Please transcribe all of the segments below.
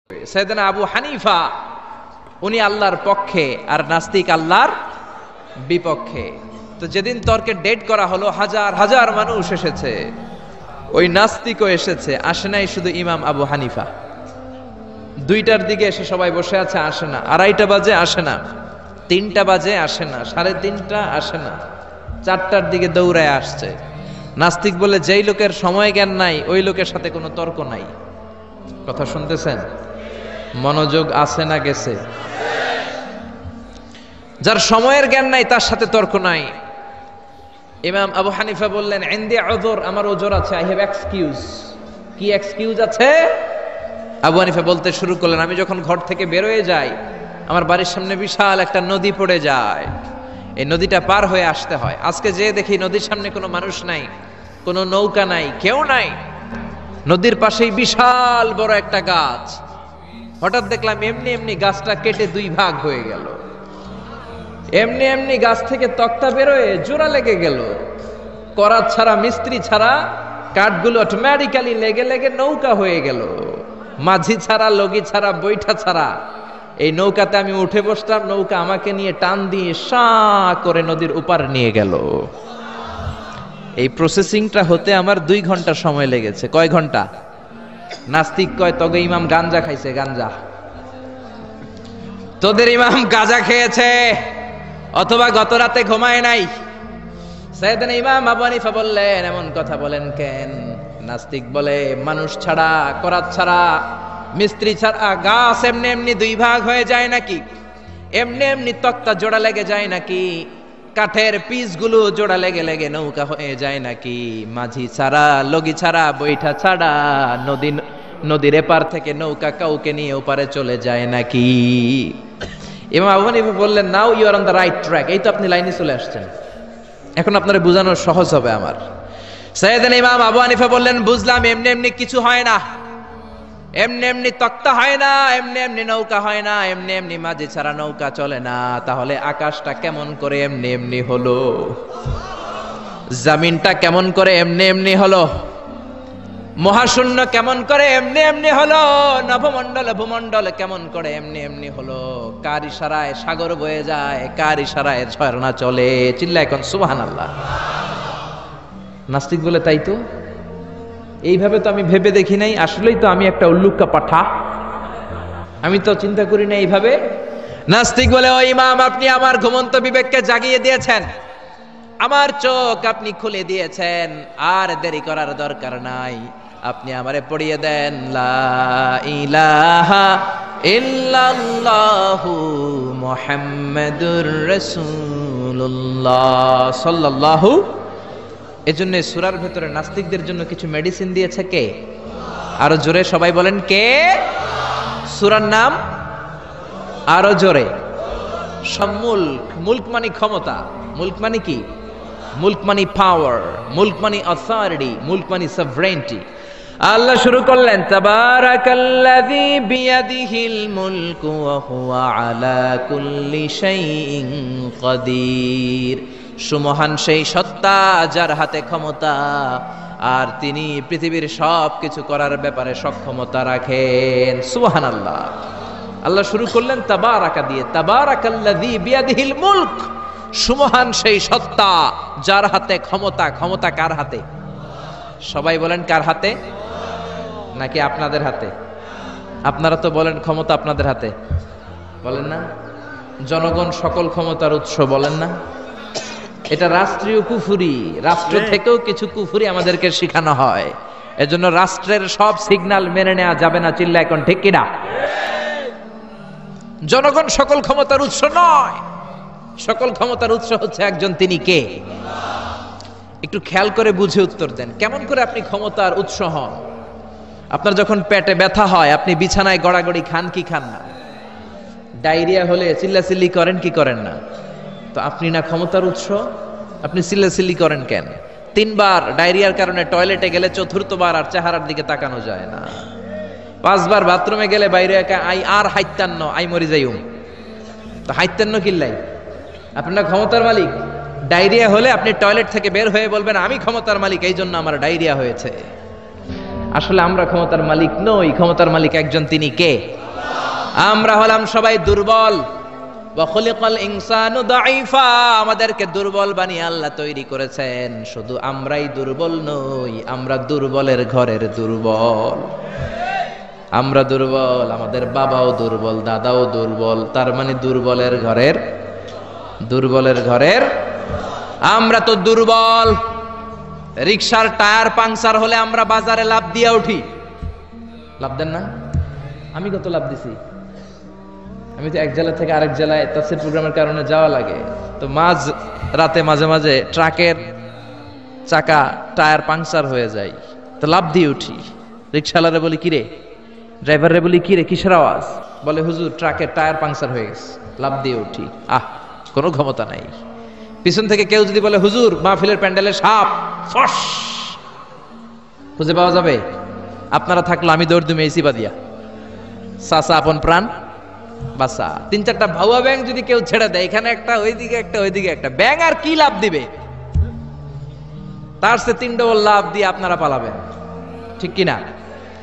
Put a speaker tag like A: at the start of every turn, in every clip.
A: সাইয়েদনা আবু হানিফা উনি আল্লাহর পক্ষে আর নাস্তিক আল্লাহর বিপক্ষে। তো যেদিন তর্কে ডেট করা হলো, হাজার হাজার মানুষ এসেছে, ওই নাস্তিকও এসেছে, আসে নাই শুধু ইমাম আবু হানিফা। 2টার দিকে এসে সবাই বসে আছে, আসে না। 2:30 বাজে আসে না, 3টা বাজে আসে না, 3:30 আসে না, 4টার দিকে দৌড়ায় আসছে। নাস্তিক বলে, যেই লোকের সময় জ্ঞান নাই ওই লোকের সাথে কোনো তর্ক নাই। কথা শুনতেছেন? মনোযোগ আছে না গেছে? যার সময়ের জ্ঞান নাই তার সাথে তর্ক নাই। ইমাম আবু হানিফা বললেন, ইনদি উযর, আমার ওজর আছে, আই হ্যাভ এক্সকিউজ। কি এক্সকিউজ আছে? আবু হানিফা বলতে শুরু করলেন, আমি যখন ঘর থেকে বের হয়ে যাই, আমার বাড়ির সামনে বিশাল একটা নদী পড়ে যায়, এই নদীটা পার হয়ে আসতে হয়। আজকে যে দেখি নদীর সামনে কোনো মানুষ নাই, কোনো নৌকা নাই, কেউ নাই। নদীর পাশেই বিশাল বড় একটা গাছ। হঠাৎ দেখলাম এমনি এমনি গাছটা কেটে 2 ভাগ হয়ে গেল। এমনি এমনি গাছ থেকে তক্তা বেরোয় জোড়া লেগে গেল। করাত ছাড়া, মিস্ত্রি ছাড়া কাঠগুলো অটোমেটিক্যালি লেগে লেগে নৌকা হয়ে গেল। মাঝি ছাড়া, লগি ছাড়া, বৈঠা ছাড়া এই নৌকাতে আমি উঠে বসলাম, নৌকা আমাকে নিয়ে টান দিয়ে সা করে নদীর উপার নিয়ে গেল। এই প্রসেসিংটা হতে আমার 2 ঘন্টা সময় লেগেছে। কয় ঘন্টা? নাস্তিক কয়, তবে ইমাম গাঞ্জা খাইছে, গাঞ্জা। তোদের ইমাম গাঁজা খেয়েছে, অথবা গত রাতে ঘুমায় নাই। সাইয়েদনা ইমাম আবু হানিফা বললেন, এমন কথা বলেন কেন? নাস্তিক বলে, মানুষ ছাড়া, করাত ছাড়া, মিস্ত্রি ছাড়া গাছ এমনি এমনি 2 ভাগ হয়ে যায় নাকি? এমনি এমনি তক্তা জোড়া লেগে যায় নাকি? কাঠের পিসগুলো জোড়া লেগে লেগে নৌকা হয়ে যায় নাকি? মাঝি ছাড়া, লগি ছাড়া, বৈঠা ছাড়া নদীর এপার থেকে নৌকা কাউকে নিয়ে ওপারে চলে যায় নাকি? ইমাম আবু হানিফা বললেন, now you are on the right track. এই তো আপনি লাইনে চলে আসছেন, এখন আপনারা বোঝানো সহজ হবে আমার। সাইয়েদনা ইমাম আবু হানিফা বললেন, বুঝলাম, এমনি এমনি কিছু হয় না, এমনি এমনি তক্তা হয় না, এমনি এমনি নৌকা হয় না, এমনি এমনি মাঝি ছাড়া নৌকা চলে না। তাহলে আকাশটা কেমন করে এমনি এমনি হলো? জমিনটা কেমন করে এমনি এমনি হলো? মহাশূন্য কেমন করে এমনি এমনি হলো? নভমণ্ডল ভূমণ্ডল কেমন করে এমনি এমনি হলো? কার ইশারায় সাগর বয়ে যায়, কার ইশারায় ঝর্ণা চলে? চিল্লা এখন সুবহানাল্লাহ। নাস্তিক বলে, তাই তো, এইভাবে তো আমি ভেবে দেখি নাই, আসলেই তো আমি একটা উল্লুক্কা পাঠা, আমি তো চিন্তা করি না এইভাবে। নাস্তিক বলে, ও ইমাম, আপনি আমার ঘুমন্ত বিবেককে জাগিয়ে দিয়েছেন, আমার চোখ আপনি খুলে দিয়েছেন, আর দেরি করার দরকার নাই। আপনি আমারে পড়িয়ে দেন, লা ইলাহা ইল্লাল্লাহু মুহাম্মাদুর রাসূলুল্লাহ সাল্লাল্লাহু। এজন্য সূরার ভেতরে নাস্তিকদের জন্য কিছু মেডিসিন দিয়েছে কে? আরো জোরে সবাই বলেন, কে? সূরার নাম আরো জোরে। মুল্ক, মুল্ক মানে ক্ষমতা, মুল্ক মানে কি? মুল্ক মানে পাওয়ার, মুল্ক মানে অথরিটি, মুল্ক মানে সভরেন্টি। আল্লাহ শুরু করলেন, তাবারাকাল্লাযী বিয়াদিহিল মুলকু ওয়া হুয়া আলা কুল্লি শাইইন কাদির। সুমহান সেই সত্তা যার হাতে ক্ষমতা, আর তিনি পৃথিবীর সব কিছু করার ব্যাপারে সক্ষমতা রাখেন। সুবহানাল্লাহ। আল্লাহ শুরু করলেন তাবারাকা দিয়ে, তাবারাকাল্লাযী বিয়াদিহিল মুলক। সুমহান সেই সত্তা যার হাতে ক্ষমতা। ক্ষমতা কার হাতে? সবাই বলেন, কার হাতে? নাকি আপনাদের হাতে? আপনারা তো বলেন ক্ষমতা আপনাদের হাতে, বলেন না? জনগণ সকল ক্ষমতার উৎস, বলেন না? এটা রাষ্ট্রীয় কুফুরি, রাষ্ট্র থেকেও কিছু কুফুরি আমাদেরকে শেখানো হয়। এজন্য রাষ্ট্রের সব সিগন্যাল মেনে নেওয়া যাবে না। চিল্লা এখন ঠিক কিনা? জনগণ সকল ক্ষমতার উৎস নয়, সকল ক্ষমতার উৎস হচ্ছে একজন, তিনি কে? একটু খেয়াল করে বুঝে উত্তর দেন। কেমন করে আপনি ক্ষমতার উৎস হন? আপনার যখন পেটে ব্যথা হয়, আপনি বিছানায় গড়াগড়ি খান কি খান না? ডায়রিয়া হলে চিল্লাচিল্লি করেন কি করেন না? তো আপনি না ক্ষমতার উৎস, আপনি চিল্লাচিল্লি করেন কেন? 3 বার ডায়রিয়ার কারণে টয়লেটে গেলে 4th বার আর চেহারার দিকে তাকানো যায় না। 5 বার বাথরুমে গেলে বাইরে একা আই আর হাইতান্ন, আই মরি যাইউম। তো হাইতান্ন কিল্লাই? আপনার ক্ষমতার মালিক। ডায়রিয়া হলে আপনি টয়লেট থেকে বের হয়ে বলবেন, আমি ক্ষমতার মালিক, এই জন্য আমার ডায়রিয়া হয়েছে। আসলে আমরা ক্ষমতার মালিক নই, ক্ষমতার মালিক একজন, তিনি কে? আমরা হলাম সবাই দুর্বল। ওয়া খুলিকাল ইনসানু দাঈফা, আমাদেরকে দুর্বল বানিয়ে আল্লাহ তৈরি করেছেন। শুধু আমরাই দুর্বল নই, আমরা দুর্বলের ঘরের দুর্বল। আমরা দুর্বল, আমাদের বাবাও দুর্বল, দাদাও দুর্বল, তার মানে দুর্বলের ঘরের আমরা তো দুর্বল। রিকশার টায়ার পাংচার হলে আমরা বাজারে লাভ দিয়ে উঠি, লাভ দেন না? আমি কত লাভ দিছি? আমি তো এক জেলা থেকে আরেক জেলায় তাফসীর প্রোগ্রামের কারণে যাওয়া লাগে, তো মাঝ রাতে মাঝে মাঝে ট্রাকের চাকা টায়ার পাংচার হয়ে যায়, তো লাভ দিয়ে উঠি। রিকশাওয়ালারে বলি, কিরে, ড্রাইভারে বলি, কিরে কিসের আওয়াজ? বলে, হুজুর ট্রাকের টায়ার পাংচার হয়ে গেছে। লাভ দিয়ে উঠি। কোনো ক্ষমতা নাই। পিছন থেকে কেউ যদি বলে, হুজুর মাহফিলের প্যান্ডেলে সাপ, ফস, খুঁজে পাওয়া যাবে? আপনারা থাকলো আমি দৌড় দুমে এসি বাদিয়া, সাসা আপন প্রাণ বাসা। 3-4টা ভাউয়া ব্যাং যদি কেউ ছেড়ে দেয়, এখানে একটা, ওইদিকে একটা, ওইদিকে একটা, ব্যাং আর কি লাভ দিবে? তার সে 3 ডবল লাভ দিয়ে আপনারা পালাবেন, ঠিক কিনা?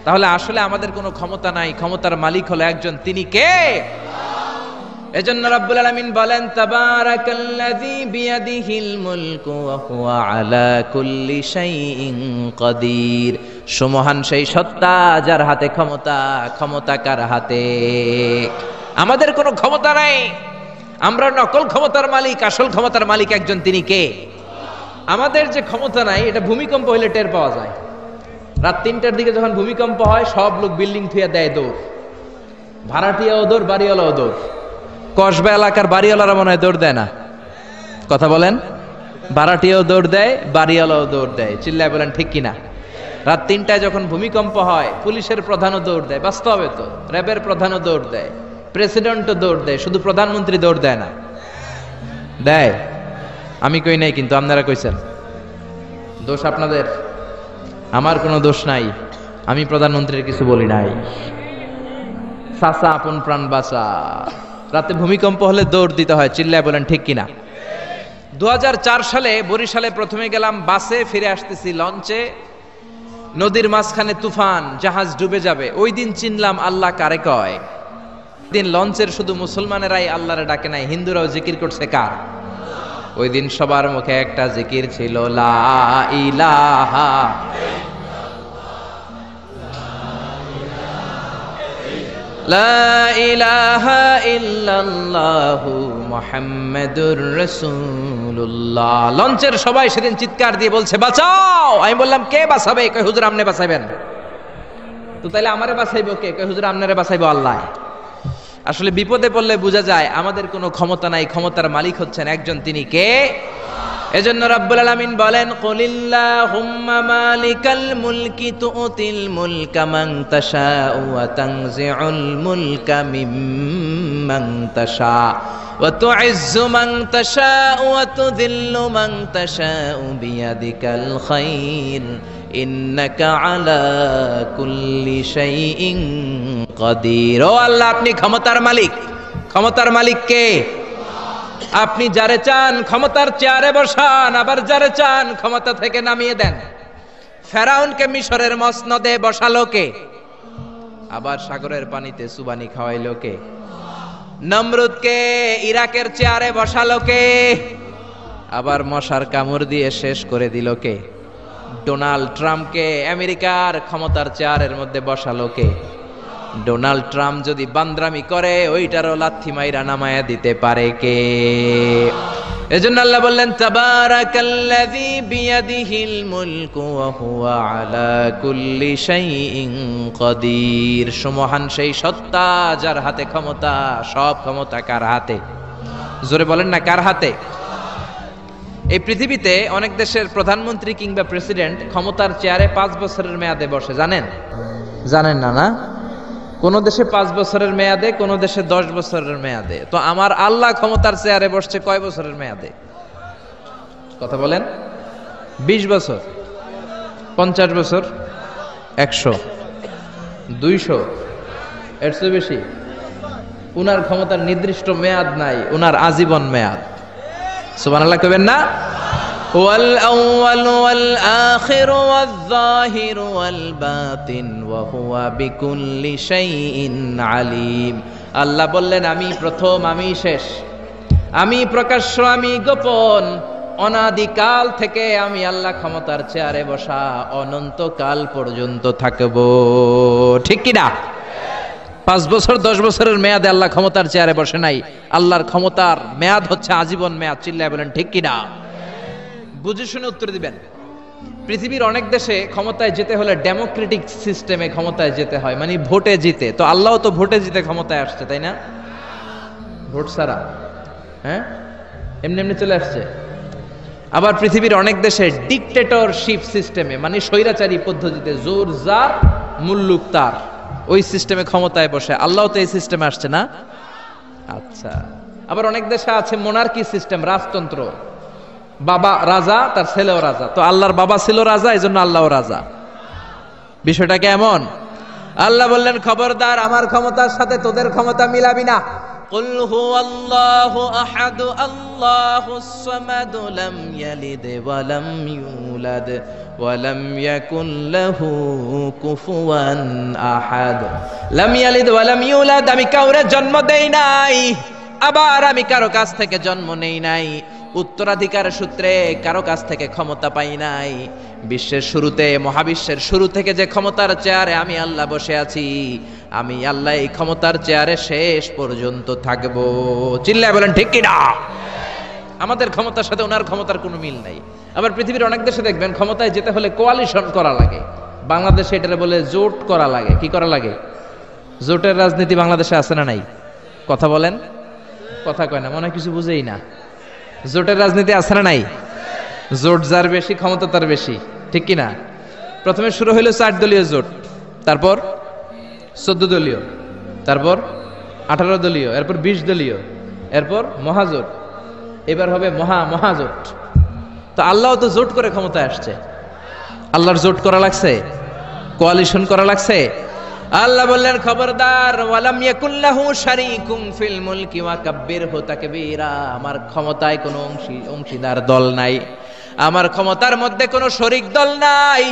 A: তাহলে আসলে আমাদের কোনো ক্ষমতা নাই, ক্ষমতার মালিক হলো একজন, তিনি কে? এজন্য রব্বুল আলামিন বলেন, তাবারাকাল্লাযী বিয়াদিহিল মুলকু ওয়া হুয়া আলা কুল্লি শাইইন কাদির। সুমহান সেই সত্তা যার হাতে ক্ষমতা, ক্ষমতা কার হাতে? আমাদের কোনো ক্ষমতা নাই, আমরা নকল ক্ষমতার মালিক, আসল ক্ষমতার মালিক একজন, তিনি কে? আমাদের যে ক্ষমতা নাই, এটা ভূমিকম্প হলে টের পাওয়া যায়। রাত 3টার দিকে যখন ভূমিকম্প হয়, সব লোক বিল্ডিং থুয়ে দেয় দৌড়। ভাড়াটিয়াও দৌড়, বাড়িওয়ালাও দৌড়। কসবা এলাকার বাড়িওয়ালারা মনে হয় দৌড় দেয় না, কথা বলেন? ভাড়াটিয়াও দৌড় দেয়, বাড়িওয়ালাও দৌড় দেয়। চিল্লায় বলেন ঠিক কিনা? রাত 3টায় যখন ভূমিকম্প হয়, পুলিশের প্রধানও দৌড় দেয়। বাস্তবে তো র্যাবের প্রধানও দৌড় দেয়, প্রেসিডেন্টও দৌড় দেয়, শুধু প্রধানমন্ত্রী দৌড় দেয় না। দেয়? আমি কই নাই, কিন্তু আপনারা কইছেন। দোষ আপনাদের, আমার কোনো দোষ নাই। আমি প্রধানমন্ত্রীর কিছু বলি নাই। সাসা আপন প্রাণ বাঁচা। রাতে ভূমিকম্প হলে দৌড় দিতে হয়। চিল্লায় বলেন ঠিক কিনা? 2004 সালে বরিশালে প্রথমে গেলাম বাসে, ফিরে আসতেছি লঞ্চে। নদীর মাঝখানে তুফান, জাহাজ ডুবে যাবে। ওই দিন চিনলাম আল্লাহ কারে কয়। দিন লঞ্চের শুধু মুসলমানেরাই আল্লাহরে ডাকে নাই, হিন্দুরাও জিকির করছে কার? ওই দিন সবার মুখে একটা জিকির ছিল, লা ইলাহা লা ইলাহা ইল্লাল্লাহু মুহাম্মাদুর রাসূলুল্লাহ। লঞ্চের সবাই সেদিন চিৎকার দিয়ে বলছে, বাঁচাও। আমি বললাম, কে বাঁচাবে? কই হুজুর আপনি বাঁচাবেন। তো তাইলে আমারে বাঁচাইবো কে? কই হুজুর আপনারে বাঁচাইবো আল্লাহ। আসলে বিপদে পড়লে বোঝা যায় আমাদের কোনো ক্ষমতা নাই, ক্ষমতার মালিক হচ্ছেন একজন, তিনি কে? এজন্য রাব্বুল আলামিন বলেন, কুলিল্লাহুম্মা মালিকাল মুলকি তুতিল মুলকা মান তাশাউ ওয়া তানজিউল মুলকা মিম্মান তাশা ওয়া তুইজ্জু মান তাশাউ ওয়া তুযিল্লু মান তাশাউ বিয়াদিকাল খায়র ইন্নাকা আলা কুল্লি শাইইন কাদির। ও আল্লাহ, আপনি ক্ষমতার মালিক। ক্ষমতার মালিক কে? আপনি যারে চান ক্ষমতার চেয়ারে বসান, আবার যারে চান ক্ষমতা থেকে নামিয়ে দেন। ফেরাউনকে মিশরের মসনদে বসালো কে? আবার সাগরের পানিতে সুবানি খাওয়াইলো কে? নমরুদকে ইরাকের চেয়ারে বসালো কে? আবার মশার কামড় দিয়ে শেষ করে দিল কে? ডোনাল্ড ট্রাম্পকে আমেরিকার ক্ষমতার চেয়ারের মধ্যে বসালো কে? ডোনাল্ড ট্রাম্প যদি বান্দ্রামি করে, ওইটারও লাথি মাইরা নামায়া দিতে পারে কে? এজন্য আল্লাহ বললেন, তাবারাকাল্লাযী বিয়াদিহিল মুলকু ওয়া হুয়া আলা কুল্লি শাইইন কাদির। সুমহান সেই সত্তা যার হাতে ক্ষমতা, সব ক্ষমতা কার হাতে? জোরে বলেন না, কার হাতে? এই পৃথিবীতে অনেক দেশের প্রধানমন্ত্রী কিংবা প্রেসিডেন্ট ক্ষমতার চেয়ারে 5 বছরের মেয়াদে বসে, জানেন? জানেন না? না, কোন দেশে 5 বছরের মেয়াদে, কোন দেশে 10 বছরের মেয়াদে। তো আমার আল্লাহ ক্ষমতার চেয়ারে বসছে কয় বছরের মেয়াদে? কথা বলেন। 20 বছর, 50 বছর, 100, 200, এর চেয়ে বেশি? উনার ক্ষমতার নির্দিষ্ট মেয়াদ নাই, উনার আজীবন মেয়াদ। সুবহানাল্লাহ কইবেন না? ওয়াল আউয়াল ওয়াল আখির ওয়াল যাহির ওয়াল বাতিন ওয়া হুয়া বিকুল্লি শাইইন আলিম। আল্লাহ বললেন আমি প্রথম, আমি শেষ, আমি প্রকাশ্য, আমি গোপন। অনাদিকাল থেকে আমি আল্লাহ ক্ষমতার চেয়ারে বসা, অনন্তকাল পর্যন্ত থাকব। ঠিক কি না? 5 বছর 10 বছরের মেয়াদে আল্লাহ ক্ষমতার চেয়ারে বসে নাই। আল্লাহর ক্ষমতার মেয়াদ হচ্ছে আজীবন মেয়াদ। চিল্লায় বলেন ঠিক কি না? বুঝে শুনে উত্তর দিবেন। পৃথিবীর অনেক দেশে ক্ষমতায় যেতে হলে ডেমোক্রেটিক সিস্টেমে ক্ষমতায় যেতে হয়, মানে ভোটে জিতে। তো আল্লাহও তো ভোটে জিতে ক্ষমতায় আসছে, তাই না? ভোট ছাড়া, হ্যাঁ, এমনি এমনি চলে আসছে। আবার পৃথিবীর অনেক দেশে ডিকটেটরশিপ সিস্টেমে, মানে স্বৈরাচারী পদ্ধতিতে, জোর যার মুল্লুক তার, ওই সিস্টেমে ক্ষমতায় বসে। আল্লাহ তো এই সিস্টেমে আসছে না? আচ্ছা। আবার অনেক দেশে আছে মোনার্কি সিস্টেম, রাজতন্ত্র, বাবা রাজা, তার ছেলেও রাজা। তো আল্লাহর বাবা ছিল রাজা, এই জন্য আল্লাহও রাজা। বিষয়টা কেমন? আল্লাহ বললেন খবরদার, আমার ক্ষমতার সাথে তোদের ক্ষমতা মিলাবি না। قل هو الله أحد الله الصمد لم يلد ولم يولد ولم يكن له كفوا أحد لم يلد ولم يولد। আমি কাউরে জন্ম দেই নাই, আবার আমি কারো কাছ থেকে জন্ম নেই নাই, উত্তরাধিকার সূত্রে কারো কাছ থেকে ক্ষমতা পাই নাই। বিশ্বের শুরুতে, মহাবিশ্বের শুরু থেকে যে ক্ষমতার চেয়ারে আমি আল্লাহ বসে আছি, আমি আল্লাহ এই ক্ষমতার চেয়ারে শেষ পর্যন্ত থাকবো। চিল্লায় বলেন ঠিক কি না? আমাদের ক্ষমতার সাথে ওনার ক্ষমতার কোনো মিল নাই। আবার পৃথিবীর অনেক দেশে দেখবেন ক্ষমতায় যেতে হলে কোয়ালিশন করা লাগে। বাংলাদেশে এটারে বলে জোট করা লাগে। কি করা লাগে? জোটের রাজনীতি বাংলাদেশে আছে না নাই? কথা বলেন, কথা কয় না, মনে হয় কিছু বুঝেই না। জোটের রাজনীতি আছে না নাই? জোট যার বেশি ক্ষমতা তার বেশি, ঠিক কি না? প্রথমে শুরু হইল 4 দলীয় জোট, তারপর 14 দলীয়, তারপর 18 দলীয়, এরপর 20 দলীয়, এরপর মহাজোট, এবার হবে মহাজোট। তো আল্লাহ তো জোট করে ক্ষমতায় আসছে। আল্লাহর জোট করা লাগছে, কোয়ালিশন করা লাগছে। আল্লাহ বললেন খবরদার, ওয়ালাম ইয়াকুল্লাহু শারীকুম ফিল মুলকি ওয়া কাব্বিরহু তাকবীরা। আমার ক্ষমতায় কোনো অংশীদার দল নাই, আমার ক্ষমতার মধ্যে কোনো শরিক দল নাই,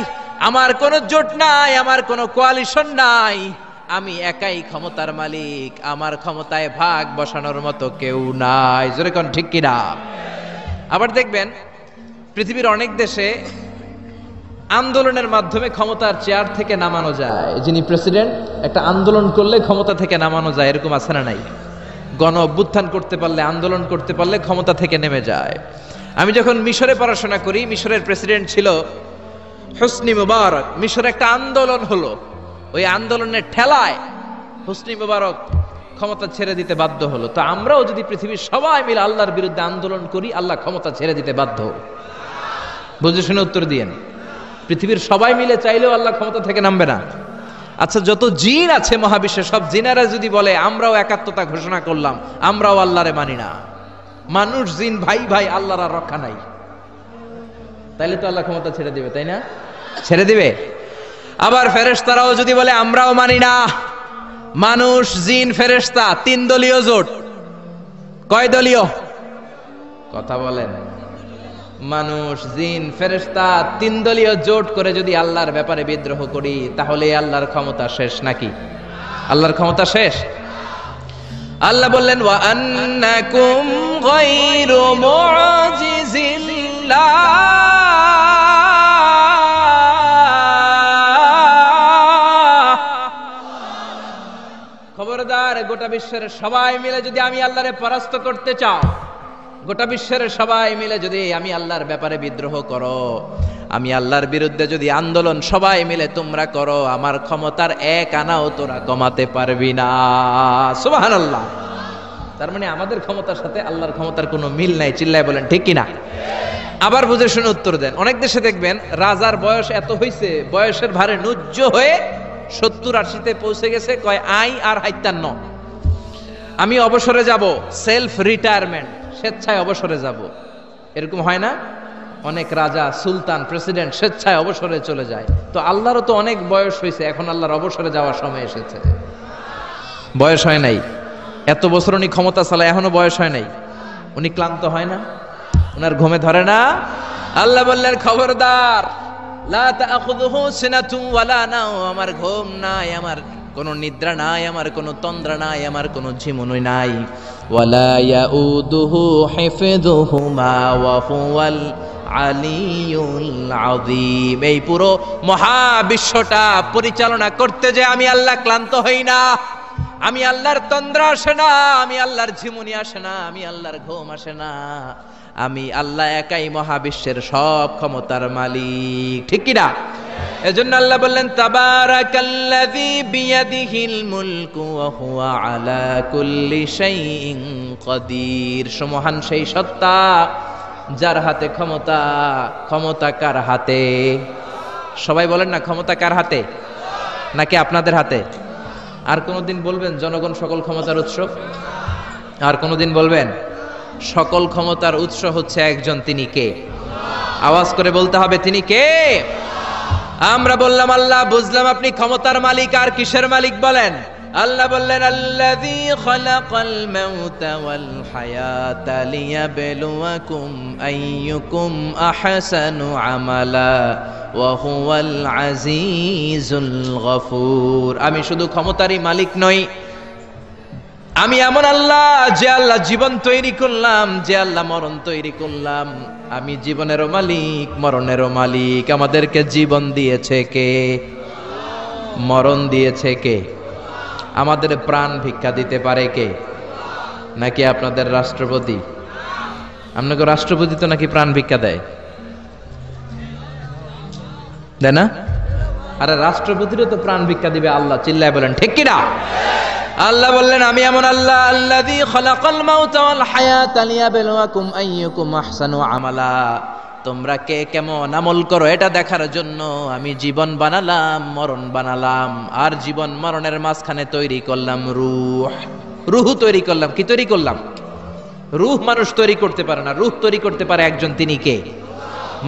A: আমার কোনো জোট নাই, আমার কোনো কোয়ালিশন নাই। আমি একাই ক্ষমতার মালিক, আমার ক্ষমতায় ভাগ বসানোর মতো কেউ নাই। জোরে কোন ঠিক কি না? আবার দেখবেন পৃথিবীর অনেক দেশে আন্দোলনের মাধ্যমে ক্ষমতার চেয়ার থেকে নামানো যায়। যিনি প্রেসিডেন্ট, একটা আন্দোলন করলে ক্ষমতা থেকে নামানো যায়, এরকম আছে না নাই? গণ অভ্যুত্থান করতে পারলে, আন্দোলন করতে পারলে ক্ষমতা থেকে নেমে যায়। আমি যখন মিশরে পড়াশোনা করি, মিশরের প্রেসিডেন্ট ছিল হোসনি মুবারক। মিশরে একটা আন্দোলন হলো, ওই আন্দোলনের ঠেলায় হোসনি মুবারক ক্ষমতা ছেড়ে দিতে বাধ্য হলো। তো আমরাও যদি পৃথিবীর সবাই মিলে আল্লাহর বিরুদ্ধে আন্দোলন করি, আল্লাহ ক্ষমতা ছেড়ে দিতে বাধ্য। বুঝে শুনে উত্তর দিয়েন। পৃথিবীর সবাই মিলে চাইলেও আল্লাহ ক্ষমতা থেকে নামবে না। আচ্ছা, যত জিন আছে মহাবিশ্বে, সব জিনেরা যদি বলে আমরাও একাত্মতা ঘোষণা করলাম, আমরাও আল্লাহরে মানি না, মানুষ জিন ভাই ভাই, আল্লাহর আর রক্ষা নাই, তাইলে তো আল্লাহ ক্ষমতা ছেড়ে দিবে, তাই না? ছেড়ে দিবে। আবার ফেরেশতারাও যদি বলে আমরাও মানি না, মানুষ জিন ফেরেশতা 3 দলীয় জোট। কয় দলীয়? কথা বলেন। মানুষ জিন ফেরেশতা 3 দলীয় জোট করে যদি আল্লাহর ব্যাপারে বিদ্রোহ করি, তাহলে আল্লাহর ক্ষমতা শেষ নাকি? আল্লাহর ক্ষমতা শেষ? আল্লাহ বললেন ওয়া আন্নাকুম গায়রু মুআজিজিল্লাহ। খবরদার, গোটা বিশ্বের সবাই মিলে যদি আমি আল্লাহরে পরাস্ত করতে চাও, গোটা বিশ্বের সবাই মিলে যদি আমি আল্লাহর ব্যাপারে বিদ্রোহ করো, আমি আল্লাহর বিরুদ্ধে যদি আন্দোলন সবাই মিলে তোমরা করো, আমার ক্ষমতার 1 আনাও তোরা কমাতে পারবি না। সুবহানাল্লাহ। তার মানে আমাদের ক্ষমতার সাথে আল্লাহর ক্ষমতার কোনো মিল নাই। চিল্লায় বলেন ঠিক কিনা? আবার বুঝে শুনে উত্তর দেন। অনেক দেশে দেখবেন রাজার বয়স এত হইছে, বয়সের ভারে নুজ্জ হয়ে 70-80-তে পৌঁছে গেছে, কয় আই আর হাইতান্ন, আমি অবসরে যাব, সেলফ রিটায়ারমেন্ট, স্বেচ্ছায় অবসরে যাব। এরকম হয় না? অনেক রাজা, সুলতান, প্রেসিডেন্ট স্বেচ্ছায় অবসরে চলে যায়। তো আল্লাহরও তো অনেক বয়স হয়েছে, এখন আল্লাহর অবসরে যাওয়ার সময় এসেছে। বয়স হয় নাই, এত বছর উনি ক্ষমতা চালায়, এখনো বয়স হয় নাই। উনি ক্লান্ত হয় না? ওনার ঘুমে ধরে না? আল্লাহ বললেন খবরদার, লা তাখুযুহু সিনাতুন ওয়ালা নাওম, আমার ঘুম নাই, আমার কোনো নিদ্রা নাই, আমার কোনো তন্দ্রা নাই, আমার কোনো ঝিমুনি নাই। ওয়ালা ইয়াউদুহু হিফযুহুমা ওয়া হুয়াল আলিয়ুল আযীম। এই পুরো মহাবিশ্বটা পরিচালনা করতে যে আমি আল্লাহ ক্লান্ত হই না, আমি আল্লাহর তন্দ্রা আসে না, আমি আল্লাহর ঝিমুনি আসে না, আমি আল্লাহর ঘুম আসে না। আমি আল্লাহ একাই মহাবিশ্বের সব ক্ষমতার মালিক, ঠিক কি না? এজন্য আল্লাহ বললেন তাবারাকাল্লাযী বিয়াদিহিল মুলকু ওয়া হুয়া আলা কুল্লি শাইইন কাদির। সুমহান সেই সত্তা যার হাতে ক্ষমতা। ক্ষমতা কার হাতে? সবাই বলেন না, ক্ষমতা কার হাতে? নাকি আপনাদের হাতে? আর কোনদিন বলবেন জনগণ সকল ক্ষমতার উৎস? আর কোনদিন বলবেন সকল ক্ষমতার উৎস হচ্ছে একজন, তিনি কে? আওয়াজ করে বলতে হবে, তিনি কে? আমরা বললাম আল্লাহ, বুঝলাম আপনি ক্ষমতার মালিক, আর কিসের মালিক বলেন? আল্লাহ বললেন আল্লাযী খালাকাল মাউতা ওয়াল হায়াতা লিয়াবলুয়াকুম আইয়ুকুম আহসানু আমালা ওয়া হুয়াল আজিজুল গফুর। আমি শুধু ক্ষমতারই মালিক নই, আমি এমন আল্লাহ যে আল্লাহ জীবন তৈরি করলাম, যে আল্লাহ মরণ তৈরি করলাম। আমি জীবনেরও মালিক, মরণেরও মালিক। আমাদেরকে জীবন দিয়েছে কে? মরণ দিয়েছে কে? আমাদের প্রাণ ভিক্ষা দিতে পারে কে? নাকি আপনাদের রাষ্ট্রপতি? আপনাকে রাষ্ট্রপতি তো নাকি প্রাণ ভিক্ষা দেয়, দেয় না? আরে রাষ্ট্রপতিরও তো প্রাণ ভিক্ষা দিবে আল্লাহ, চিল্লায় বলেন ঠিক কিনা? আল্লাহ বললেন আমি এমন আল্লাহ আল্লাযী খালাকাল মাউতা ওয়াল হায়াতা লিয়াবলুয়াকুম আইয়ুকুম আহসানু আমালা। তোমরা কে কেমন আমল করো এটা দেখার জন্য আমি জীবন বানালাম, মরণ বানালাম, আর জীবন মরণের মাঝখানে তৈরি করলাম রূহ। রূহ তৈরি করলাম। কি তৈরি করলাম? রূহ মানুষ তৈরি করতে পারে না, রূহ তৈরি করতে পারে একজন, তিনি কে?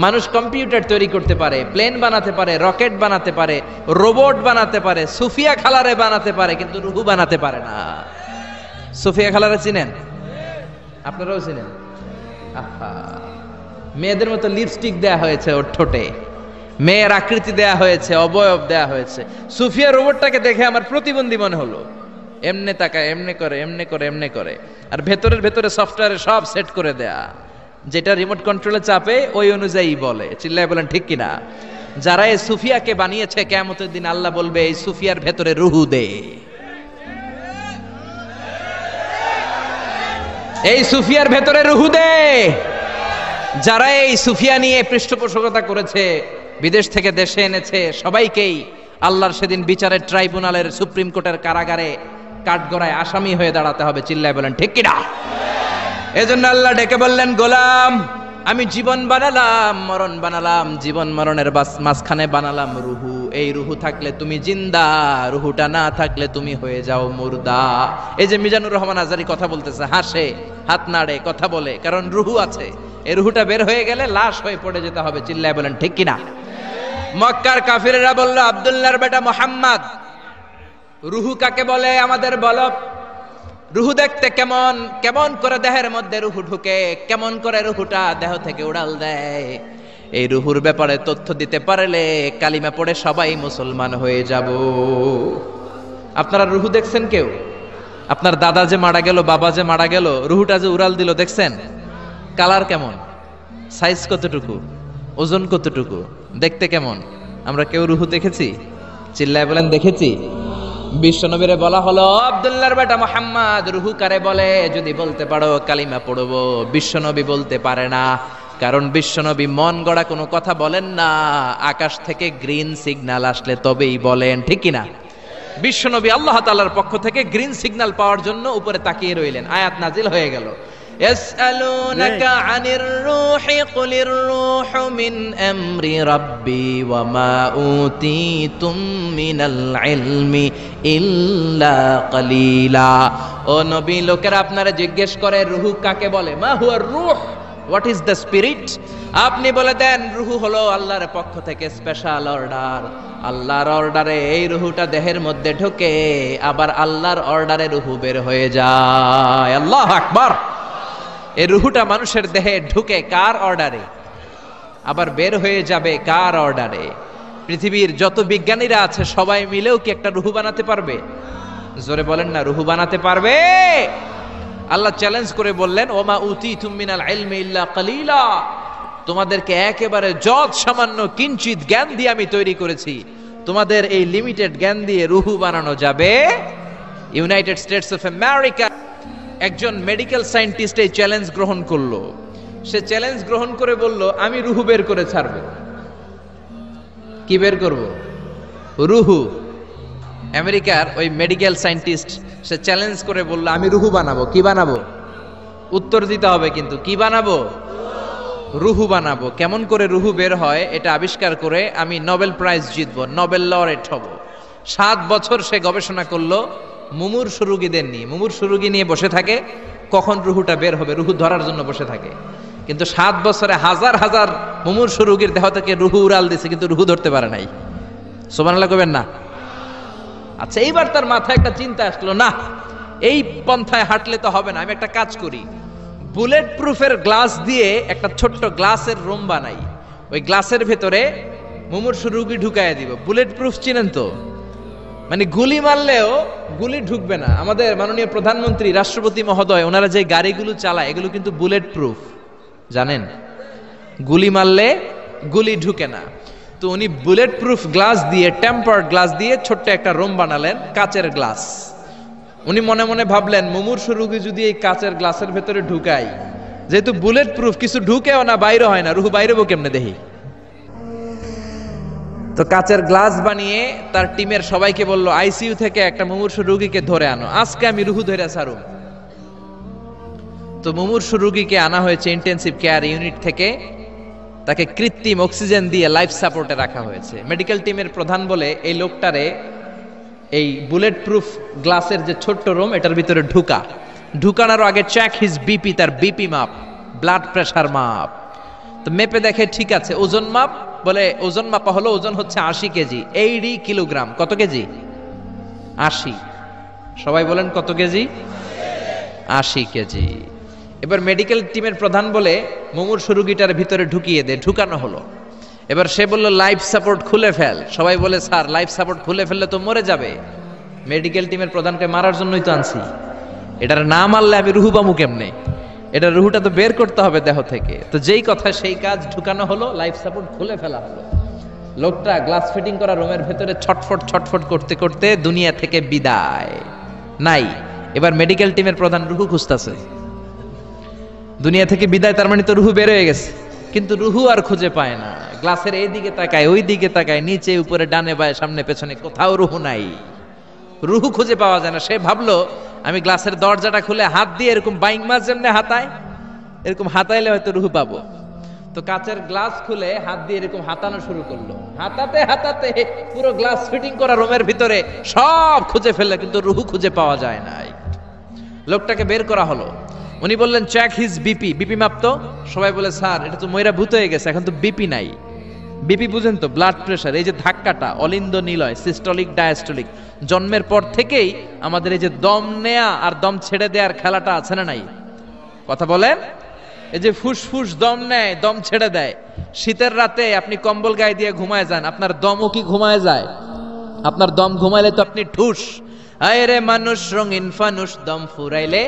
A: মানুষ কম্পিউটার তৈরি করতে পারে, প্লেন বানাতে পারে, রকেট বানাতে পারে, রোবট বানাতে পারে, সুফিয়া খালারে বানাতে পারে, কিন্তু রুহু বানাতে পারে না। সুফিয়া খালারে চিনেন? আপনারাও চিনেন? আহা, মেয়েদের মতো লিপস্টিক দেয়া হয়েছে ওর ঠোঁটে, মেয়ের আকৃতি দেয়া হয়েছে, অবয়ব দেয়া হয়েছে। সুফিয়া রোবটটাকে দেখে আমার প্রতিবন্ধী মনে হলো। এমনে তাকায়, এমনে করে, এমনে করে, এমনে করে, আর ভেতরে সফটওয়্যারে সব সেট করে দেয়া, যেটা রিমোট কন্ট্রোলে চাপে ওই অনুযায়ী বলে। চিল্লায় বলেন ঠিক কিনা? যারা এই সুফিয়াকে বানিয়েছে, কিয়ামতের দিন আল্লাহ বলবে এই সুফিয়ার ভেতরে রুহু দে, এই সুফিয়ার ভেতরে রুহু দে। যারা এই সুফিয়া নিয়ে পৃষ্ঠপোষকতা করেছে, বিদেশ থেকে দেশে এনেছে, সবাইকেই আল্লাহর সেদিন বিচারের ট্রাইব্যুনালের, সুপ্রিম কোর্টের কারাগারে কাঠগড়ায় আসামি হয়ে দাঁড়াতে হবে। চিল্লায় বলেন ঠিক কিনা? এজন্য আল্লাহ ডেকে বললেন গোলাম, আমি জীবন বানালাম, মরণ বানালাম, জীবন মরণের মাঝখানে বানালাম রুহু। এই রুহু থাকলে তুমি জিন্দা, রুহুটা না থাকলে তুমি হয়ে যাও মুর্দা। এই যে মিজানুর রহমান আজারি কথা বলতেছে, হাসে, হাত নাড়ে, কথা বলে, কারণ রুহু আছে। এই রুহুটা বের হয়ে গেলে লাশ হয়ে পড়ে যেতে হবে। চিল্লায় বলেন ঠিক কিনা? মক্কার কাফিরেরা বলল আব্দুল্লাহর বেটা মুহাম্মদ, রুহু কাকে বলে আমাদের বলো। রুহু দেখতে কেমন, কেমন করে দেহের মধ্যে রুহু ঢুকে, কেমন করে রুহুটা দেহ থেকে উড়াল দেয়, এই রুহুর ব্যাপারে তথ্য দিতে পারলে কালিমা পড়ে সবাই মুসলমান হয়ে যাব। আপনারা রুহু দেখছেন কেউ? আপনার দাদা যে মারা গেল, বাবা যে মারা গেল, রুহুটা যে উড়াল দিল, দেখছেন? কালার কেমন, সাইজ কতটুকু, ওজন কতটুকু, দেখতে কেমন? আমরা কেউ রুহু দেখেছি? চিল্লায় বলেন দেখেছি। বিশ্বনবীরে বলা হলো আব্দুল্লাহর বেটা মুহাম্মদ, রুহু কারে বলে? যদি বলতে পারো কালিমা পড়বো। বিশ্বনবী বলতে পারে না, কারণ বিশ্বনবী মন গড়া কোনো কথা বলেন না, আকাশ থেকে গ্রিন সিগন্যাল আসলে তবেই বলেন, ঠিক কিনা? বিশ্বনবী আল্লাহ তাআলার পক্ষ থেকে গ্রিন সিগন্যাল পাওয়ার জন্য উপরে তাকিয়ে রইলেন, আয়াত নাজিল হয়ে গেল। ইয়াসআলুনাকা আনির রূহি কুলির রূহু মিন আমরি রাব্বি ওয়া মা উতীতুম মিনাল ইলমি ইল্লা কালিলা। ও নবী, লোকেরা আপনারা জিজ্ঞেস করে রূহ কাকে বলে? মা হুয়া রূহ, হোয়াট ইজ দ্য স্পিরিট? আপনি বলে দেন রূহ হলো আল্লাহর পক্ষ থেকে স্পেশাল অর্ডার। আল্লাহর অর্ডারে এই রূহটা দেহের মধ্যে ঢোকে, আবার আল্লাহর অর্ডারে রূহ বের হয়ে যায়। আল্লাহু আকবার। এই রুহুটা মানুষের দেহে ঢুকে কার অর্ডারে? আবার বের হয়ে যাবে কার অর্ডারে? পৃথিবীর যত বিজ্ঞানীরা আছে সবাই মিলেও কি একটা রুহু বানাতে পারবে? জোরে বলেন না, রুহু বানাতে পারবে? আল্লাহ চ্যালেঞ্জ করে বললেন, ওমা উতীতুম মিনাল ইলমি ইল্লা কালিলা, তোমাদেরকে একেবারে যত সামান্য কিঞ্চিত জ্ঞান দিয়ে আমি তৈরি করেছি, তোমাদের এই লিমিটেড জ্ঞান দিয়ে রুহু বানানো যাবে? ইউনাইটেড স্টেটস অফ আমেরিকা একজন মেডিকেল সায়েন্টিস্ট এই চ্যালেঞ্জ গ্রহণ করলো। সে চ্যালেঞ্জ গ্রহণ করে বলল, আমি রুহু বের করে ছাড়বো। কি বের করব? রুহু। আমেরিকার ওই মেডিকেল সায়েন্টিস্ট সে চ্যালেঞ্জ করে বলল, আমি রুহু বানাবো। কি বানাবো? উত্তর দিতে হবে কিন্তু। কি বানাবো? রুহু বানাবো। কেমন করে রুহু বের হয় এটা আবিষ্কার করে আমি নোবেল প্রাইজ জিতবো, নোবেল লরেট হব। 7 বছর সে গবেষণা করলো মুমূর্ষু রোগীদের নিয়ে। মুমূর্ষু রোগী নিয়ে বসে থাকে, কখন রুহুটা বের হবে, রুহু ধরার জন্য বসে থাকে। কিন্তু 7 বছরে হাজার হাজার মুমূর্ষু রোগীর দেহ থেকে রুহু উড়াল দিছে, কিন্তু রুহু ধরতে পারে নাই। সুবহানাল্লাহ কইবেন না? আচ্ছা, এইবার তার মাথায় একটা চিন্তা আসলো, না এই পন্থায় হাঁটলে তো হবে না, আমি একটা কাজ করি, বুলেট প্রুফের গ্লাস দিয়ে একটা ছোট্ট গ্লাসের রুম বানাই, ওই গ্লাসের ভেতরে মুমূর্ষু রোগী ঢুকায় দিব। বুলেট প্রুফ চিনেন তো? মানে গুলি মারলেও গুলি ঢুকবে না। আমাদের মাননীয় প্রধানমন্ত্রী, রাষ্ট্রপতি মহোদয়, ওনারা যে গাড়িগুলো চালায় এগুলো কিন্তু বুলেট প্রুফ, জানেন? গুলি মারলে গুলি ঢুকে না। তো উনি বুলেট প্রুফ গ্লাস দিয়ে, টেম্পার্ড গ্লাস দিয়ে ছোট্ট একটা রুম বানালেন, কাচের গ্লাস। উনি মনে মনে ভাবলেন, মুমূর্ষু রোগী যদি এই কাচের গ্লাসের ভেতরে ঢুকাই, যেহেতু বুলেট প্রুফ, কিছু ঢুকেও না, বাইরে হয় না, রুহু বাইরে কেমনে দেখি। তো কাচের গ্লাস বানিয়ে তার টিমের সবাইকে বলল, আইসিইউ থেকে একটা মুমূর্ষু রোগীকে ধরে আনো, আজকে আমি রুহু ধরে ছাড়ুম। তো মুমূর্ষু রোগীকে আনা হয়েছে ইন্টেনসিভ কেয়ার ইউনিট থেকে, তাকে কৃত্রিম অক্সিজেন দিয়ে লাইফ সাপোর্টে রাখা হয়েছে। মেডিকেল টিমের প্রধান বলে, এই লোকটারে এই বুলেট প্রুফ গ্লাসের যে ছোট্ট রুম, এটার ভিতরে ঢুকানোর আগে চেক হিজ বিপি, তার বিপি মাপ, ব্লাড প্রেশার মাপ। তো মেপে দেখে ঠিক আছে। ওজন মাপ, বলে ওজন মাপা হলো, ওজন হচ্ছে 80 কেজি, 80 কিলোগ্রাম। কত কেজি? 80। সবাই বলেন কত কেজি? 80 কেজি। এবার মেডিকেল টিমের প্রধান বলে, মুমূর্ষু রোগীটার ভিতরে ঢুকিয়ে দে। ঢুকানো হলো। এবার সে বলল, লাইফ সাপোর্ট খুলে ফেল। সবাই বলে, স্যার লাইফ সাপোর্ট খুলে ফেললে তো মরে যাবে। মেডিকেল টিমের প্রধানকে মারার জন্যই তো আনছি, এটার না মারলে আমি রুহু পামু কেমনে? এটা রুহুটা তো বের করতে হবে দেহ থেকে। তো যেই কথা সেই কাজ, ঢুকানো হলো, লাইফ সাপোর্ট খুলে ফেলা হলো। লোকটা গ্লাস ফিটিং করা রুমের ভেতরে ছটফট ছটফট করতে করতে দুনিয়া থেকে বিদায় নাই। এবার মেডিকেল টিমের প্রধান রুহু খুঁজতেছে, দুনিয়া থেকে বিদায়, তার মানে তো রুহু বের হয়ে গেছে, কিন্তু রুহু আর খুঁজে পায় না। গ্লাসের এই দিকে তাকায়, ওই দিকে তাকায়, নিচে উপরে ডানে বায়ে সামনে পেছনে, কোথাও রুহু নাই। রুহু খুঁজে পাওয়া যায় না। সে ভাবলো, আমি গ্লাসের দরজাটা খুলে হাত দিয়ে এরকম বাইং মাছ যেমনে হাতায়, এরকম হাতাইলে হয়তো রুহু পাবো। তো কাচের গ্লাস খুলে হাত দিয়ে এরকম হাতানো শুরু করলো। হাতাতে হাতাতে পুরো গ্লাস ফিটিং করা রুমের ভিতরে সব খুঁজে ফেললো, কিন্তু রুহু খুঁজে পাওয়া যায় নাই। লোকটাকে বের করা হলো। উনি বললেন, চেক হিজ বিপি, বিপি মাপতো। সবাই বলে, স্যার এটা তো ময়রা ভূত হয়ে গেছে, এখন তো বিপি নাই। বিপি বুঝেন তো? Blood pressure. এই যে ধাক্কাটা, অলিন্দ নিলয়, সিস্টলিক ডায়াস্টলিক, জন্মের পর থেকেই আমাদের এই যে দম নেয়া আর দম ছেড়ে দেওয়ার খেলাটা আছে না নাই? কথা বলেন। এই যে ফুসফুস দম নেয়, দম ছেড়ে দেয়। শীতের রাতে আপনি কম্বল গায়ে দিয়ে ঘুমায় যান, আপনার দমও কি ঘুমায় যায়? আপনার দম ঘুমাইলে তো আপনি ঠুস। আয় রে মানুষ রঙিন ফানুস, দম ফুরাইলে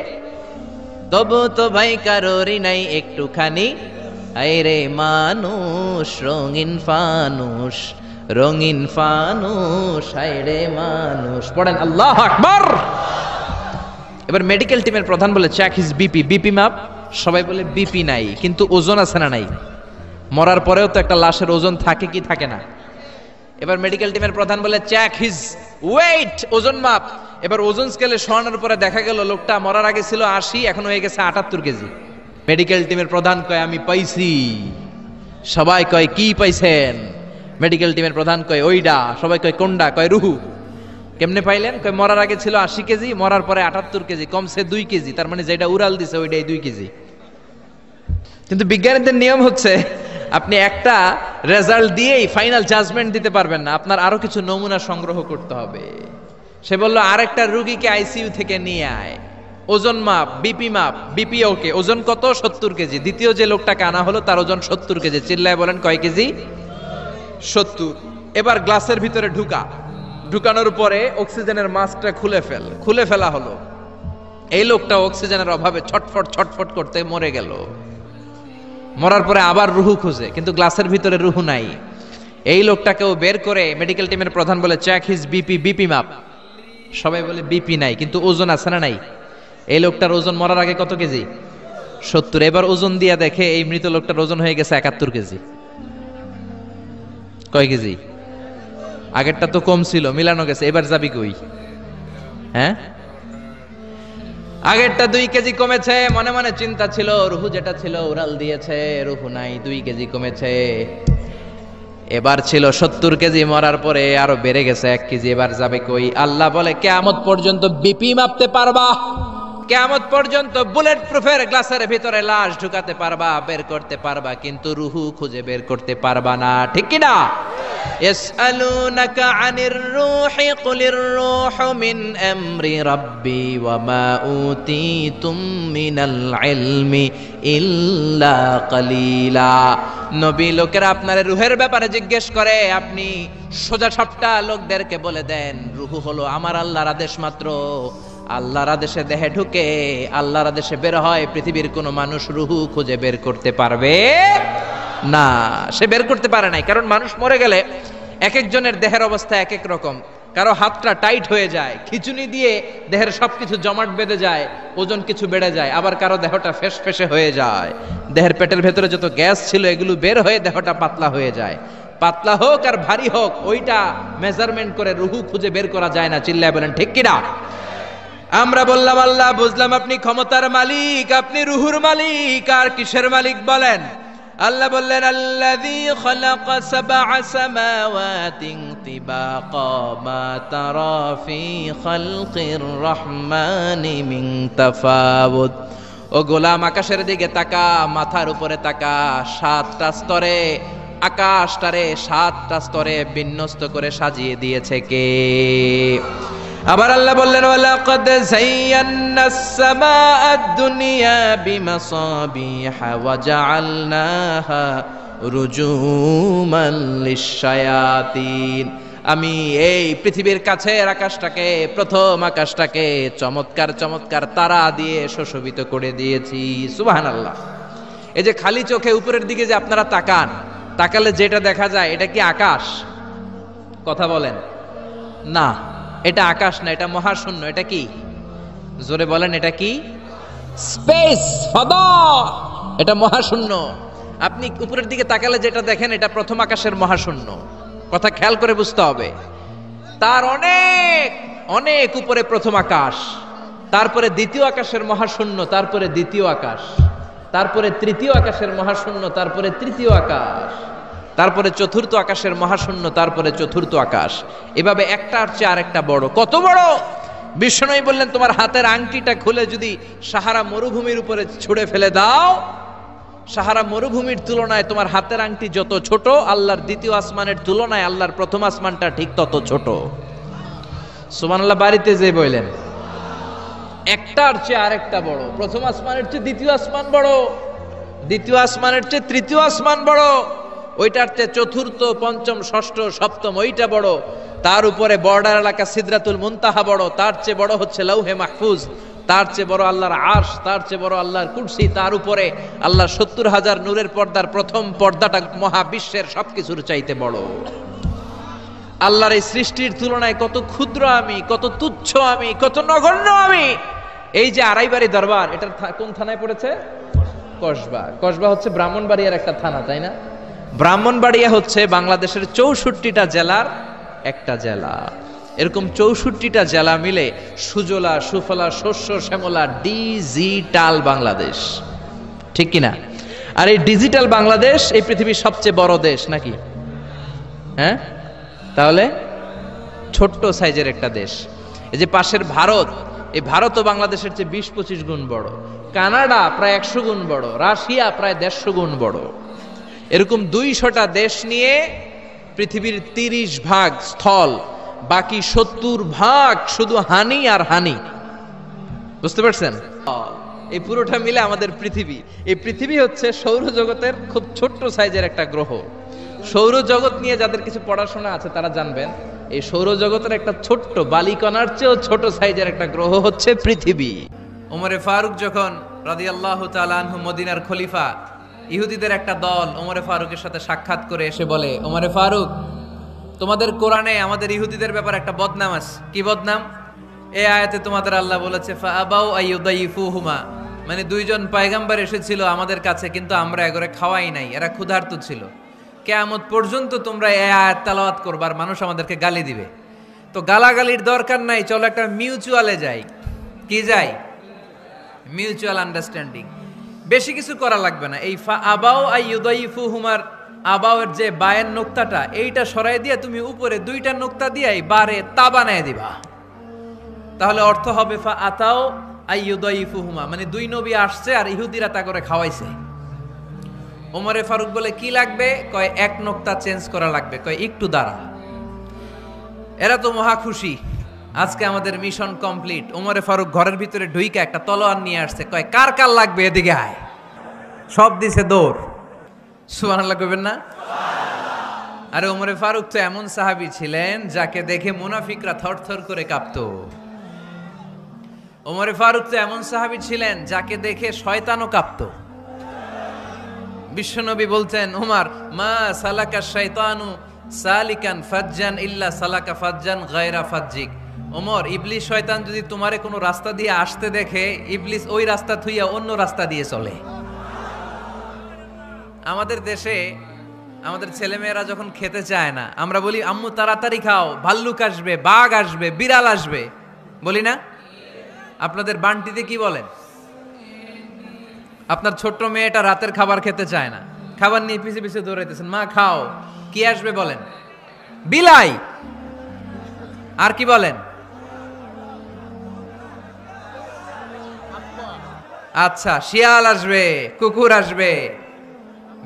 A: তবু তো ভাই কারোরই নাই একটুখানি। আয় রে মানুষ রঙিন ফানুস, রঙিন ফানুস, আয় রে মানুষ। পড়েন আল্লাহু আকবার। এবার মেডিকেল টিমের প্রধান বলে, চেক হিজ বিপি, বিপি মাপ। সবাই বলে বিপি নাই, কিন্তু ওজন আছে না নাই? মরার পরেও তো একটা লাশের ওজন থাকে কি থাকে না? এবার মেডিকেল টিমের প্রধান বলে, চেক হিজ ওয়েট, ওজন মাপ। এবার ওজন স্কেলে শোয়ানোর পরে দেখা গেল লোকটা মরার আগে ছিল 80, এখন হয়ে গেছে 78 কেজি। মেডিকেল টিমের প্রধান কয়, আমি পাইছি। সবাই কয়, কি পাইছেন? মেডিকেল টিমের প্রধান কয়, ওইডা। সবাই কয়, কোনডা? কয়, রুহু। কেমনে পাইলেন? কয়, মরার আগে ছিল 80 কেজি, মরার পরে 78 কেজি, কমছে 2 কেজি। তার মানে যেটা উড়াল দিছে ওইটাই 2 কেজি। কিন্তু বিজ্ঞানীদের নিয়ম হচ্ছে, আপনি একটা রেজাল্ট দিয়েই ফাইনাল জাজমেন্ট দিতে পারবেন না, আপনার আরো কিছু নমুনা সংগ্রহ করতে হবে। সে বলল, আরেকটা রোগীকে আইসিইউ থেকে নিয়ে আয়। ওজন মাপ, বিপি মাপ, বিপি ওকে, ওজন কত? 70 কেজি। দ্বিতীয় যে লোকটাকে আনা হলো তার ওজন 70 কেজি। চিল্লায় বলেন কয় কেজি? 70। এবার গ্লাসের ভিতরে ঢুকানোর পরে অক্সিজেনের মাস্কটা খুলে ফেলা হলো। এই লোকটা অক্সিজেনের অভাবে ছটফট করতে মরে গেল। মরার পরে আবার রুহু খুঁজে, কিন্তু গ্লাসের ভিতরে রুহু নাই। এই লোকটাকেও বের করে মেডিকেল টিমের প্রধান বলে চেক হিজ বিপি মাপ। সবাই বলে বিপি নাই, কিন্তু ওজন আছে না নাই? এই লোকটার ওজন মরার আগে কত কেজি? 70। এবার ওজন দিয়া দেখে এই মৃত লোকটার ওজন হয়ে গেছে 71 কেজি। কয় কেজি? আগেরটা তো কম ছিল, মিলানো গেছে। এবার যাবি কই? হ্যাঁ, আগেরটা 2 কেজি কমেছে। মনে মনে চিন্তা ছিল, রুহু যেটা ছিল উড়াল দিয়েছে, রুহু নাই, 2 কেজি কমেছে। এবার ছিল 70 কেজি, মরার পরে আরো বেড়ে গেছে 1 কেজি। এবার যাবে কই? আল্লাহ বলে কিয়ামত পর্যন্ত বিপি মাপতে পারবা, কিয়ামত পর্যন্ত বুলেট প্রুফের গ্লাসের ভিতরে লাশ ঢুকাতে পারবা, বের করতে পারবা, কিন্তু রুহু খুঁজে বের করতে পারবা না। ঠিক কি না? ইয়াসআলুনাকা আনির রূহি কুলির রূহু মিন আমরি রাব্বি ওয়া মা উতীতুম মিনাল ইলমি ইল্লা কালিলা। নবী লোকেরা আপনার রুহের ব্যাপারে জিজ্ঞেস করে, আপনি সোজা সাপটা লোকদেরকে বলে দেন রুহু হলো আমার আল্লাহর আদেশ মাত্র। আল্লাহর আদেশে দেহে ঢুকে, আল্লাহর আদেশে বের হয়। পৃথিবীর কোনো মানুষ রুহু খুঁজে বের করতে পারবে না। সে বের করতে পারে নাই, কারণ মানুষ মরে গেলে এক একজনের দেহের অবস্থা এক এক রকম। কারো হাতটা টাইট হয়ে যায়, খিচুনি দিয়ে দেহের সবকিছু জমাট বেঁধে যায়, ওজন কিছু বেড়ে যায়। আবার কারো দেহটা ফেসফেসে হয়ে যায়, দেহের পেটের ভেতরে যত গ্যাস ছিল এগুলো বের হয়ে দেহটা পাতলা হয়ে যায়। পাতলা হোক আর ভারী হোক, ওইটা মেজারমেন্ট করে রুহু খুঁজে বের করা যায় না। চিল্লায় বলেন ঠিক কিনা? আমরা বললাম আল্লাহ, বুঝলাম আপনি ক্ষমতার মালিক, আপনি রুহুর মালিক, আর কিসের মালিক বলেন? আল্লাহ বললেন আল্লাযী খালাকা সাবআ সামাওয়াতিন তিবাকা মা তারা ফি খালকির রহমানি মিন তাফাউত। ও গোলাম, আকাশের দিকে তাকা, মাথার উপরে তাকা। 7টা স্তরে আকাশটারে 7টা স্তরে বিন্যস্ত করে সাজিয়ে দিয়েছে কে? আবার আল্লাহ বললেন ওয়ালাকাদ যায়্যানাস সামাআদ দুনিয়া বিমাসাবিহা ওয়া জাআলনাহা রুজুমান লিশ-শায়াতিন। আমি এই পৃথিবীর কাছের আকাশটাকে, প্রথম আকাশটাকে চমৎকার চমৎকার তারা দিয়ে সুশোভিত করে দিয়েছি। সুবহানাল্লাহ। এই যে খালি চোখে উপরের দিকে যে আপনারা তাকালে যেটা দেখা যায়, এটা কি আকাশ? কথা বলেন না, এটা আকাশ না, এটা মহাশূন্য। এটা কি? জোরে বলেন, এটা কি? স্পেস, ফাদা। এটা মহাশূন্য। আপনি উপরের দিকে তাকালে যেটা দেখেন, এটা প্রথম আকাশের মহাশূন্য। কথা খেয়াল করে বুঝতে হবে। তার অনেক অনেক উপরে প্রথম আকাশ, তারপরে দ্বিতীয় আকাশের মহাশূন্য, তারপরে দ্বিতীয় আকাশ, তারপরে তৃতীয় আকাশের মহাশূন্য, তারপরে তৃতীয় আকাশ, তারপরে চতুর্থ আকাশের মহাশূন্য, তারপরে চতুর্থ আকাশ। এভাবে একটার চেয়ে আরেকটা বড়। কত বড়? বিষ্ণু বললেন তোমার হাতের আংটিটা খুলে যদি সাহারা মরুভূমির উপরে ছুঁড়ে ফেলে দাও, সাহারা মরুভূমির তুলনায় তোমার হাতের আংটি যত ছোট, আল্লাহর দ্বিতীয় আসমানের তুলনায় আল্লাহর প্রথম আসমানটা ঠিক তত ছোট। সুবহানাল্লাহ। বাড়িতে যে বললেন একটার চেয়ে আরেকটা বড়। প্রথম আসমানের চেয়ে দ্বিতীয় আসমান বড়, দ্বিতীয় আসমানের চেয়ে তৃতীয় আসমান বড়, ওইটার চেয়ে চতুর্থ, পঞ্চম, ষষ্ঠ, সপ্তম ওইটা বড়। তার উপরে বর্ডার এলাকা সিদরাতুল মুনতাহা বড়, তার চেয়ে বড় হচ্ছে লৌহে মাহফুজ, তার চেয়ে বড় আল্লাহর আরশ, তার চেয়ে বড় আল্লাহর কুরসি, তার উপরে আল্লাহর 70,000 নূরের পর্দার প্রথম পর্দাটা মহাবিশ্বের সবকিছুর চাইতে বড়। আল্লাহর এই সৃষ্টির তুলনায় কত ক্ষুদ্র আমি, কত তুচ্ছ আমি, কত নগণ্য আমি। এই যে আড়াইবাড়ি দরবার, এটা কোন থানায় পড়েছে? কসবা। কসবা হচ্ছে ব্রাহ্মণবাড়িয়ার একটা থানা, তাই না? ব্রাহ্মণবাড়িয়া হচ্ছে বাংলাদেশের 64টা জেলার একটা জেলা। এরকম 64টা জেলা মিলে সুজলা সুফলা শস্য শ্যামলা ডিজিটাল বাংলাদেশ। ঠিক কিনা? আর এই ডিজিটাল বাংলাদেশ এই পৃথিবীর সবচেয়ে বড় দেশ নাকি? হ্যাঁ, তাহলে ছোট্ট সাইজের একটা দেশ। এই যে পাশের ভারত, এই ভারতও বাংলাদেশের চেয়ে 20-25 গুণ বড়। কানাডা প্রায় 100 গুণ বড়, রাশিয়া প্রায় 150 গুণ বড়। এরকম 200টা দেশ নিয়ে পৃথিবীর 30 ভাগ স্থল, বাকি 70 ভাগ শুধু হানি আর হানি। বুঝতে পারছেন? এই পুরোটা মিলে আমাদের পৃথিবী। এই পৃথিবী হচ্ছে সৌরজগতের খুব ছোট্ট সাইজের একটা গ্রহ। সৌরজগৎ নিয়ে যাদের কিছু পড়াশোনা আছে তারা জানবেন, এই সৌরজগতের একটা ছোট্ট বালিকণার চেয়েও ছোট সাইজের একটা গ্রহ হচ্ছে পৃথিবী। ওমরে ফারুক যখন রাদিয়াল্লাহু তাআলা আনহু মদিনার খলিফা, ইহুদিদের একটা দল ওমরে ফারুকের সাথে সাক্ষাৎ করে এসে বলে, ওমরে ফারুক, তোমাদের কোরআনে আমাদের ইহুদিদের ব্যাপারে একটা বদনাম আছে। কি বদনাম? এই আয়াতে তোমাদের আল্লাহ বলেছে ফাআবাউ আইয়ুদাইফুহুমা, মানে দুইজন পয়গম্বর এসেছিল আমাদের কাছে, কিন্তু আমরা এগরে খাওয়াই নাই, এরা ক্ষুধার্ত ছিল। কিয়ামত পর্যন্ত তোমরা এই আয়াত তেলাওয়াত করবা আর মানুষ আমাদেরকে গালি দিবে। তো গালাগালির দরকার নাই, চলো একটা মিউচুয়ালে যাই। কি যাই? Mutual understanding. বেশি কিছু করা লাগবে না। এই ফাআবাউ আইয়ুদাইফুহুমার আবাউয়ের যে বায়ের নোক্তাটা, এইটা সরাই দিয়ে তুমি উপরে দুইটা নোক্তা দিয়ে বারে তা বানায় দিবা, তাহলে অর্থ হবে ফাআতাও আইয়ুদাইফুহুমা, মানে দুই নবী আসছে আর ইহুদিরা তা করে খাওয়াইছে। ওমরে ফারুক বলে কি লাগবে? কয় এক নোক্তা চেঞ্জ করা লাগবে। কয় একটু দাঁড়া। এরা তো মহা খুশি, আজকে আমাদের মিশন কমপ্লিট। ওমরে ফারুক ঘরের ভিতরে ঢুইকা একটা তলোয়ার নিয়ে আসছে। কয় কার কার লাগবে, এদিকে আয়। সব দিছে দৌড়। সুবহানাল্লাহ কইবেন না? আরে ওমরে ফারুক তো এমন সাহাবী ছিলেন যাকে দেখে মুনাফিকরা থরথর করে কাঁপতো। ওমরে ফারুক তো এমন সাহাবী ছিলেন যাকে দেখে শয়তানও কাঁপতো। বিশ্বনবী বলতেন, ওমর, মা সালাকা শাইতানু সালিকান ফাজ্জান ইল্লা সালাকা ফাজ্জান গায়রা ফাজ্জিক। ওমর, ইবলিস শয়তান যদি তোমারে কোনো রাস্তা দিয়ে আসতে দেখে, ইবলিস ওই রাস্তা থুইয়া অন্য রাস্তা দিয়ে চলে। আমাদের দেশে আমাদের ছেলেমেয়েরা যখন খেতে চায় না, আমরা বলি আম্মু তাড়াতাড়ি খাও, ভাল্লুক আসবে, বাঘ আসবে, বিড়াল আসবে, বলি না? আপনাদের বান্টিতে কি বলেন? আপনার ছোট্ট মেয়েটা রাতের খাবার খেতে চায় না, খাবার নিয়ে পিছে পিছে দৌড়াইতেছেন, মা খাও, কি আসবে বলেন? বিলাই। আর কি বলেন? আচ্ছা, শিয়াল আসবে, কুকুর আসবে,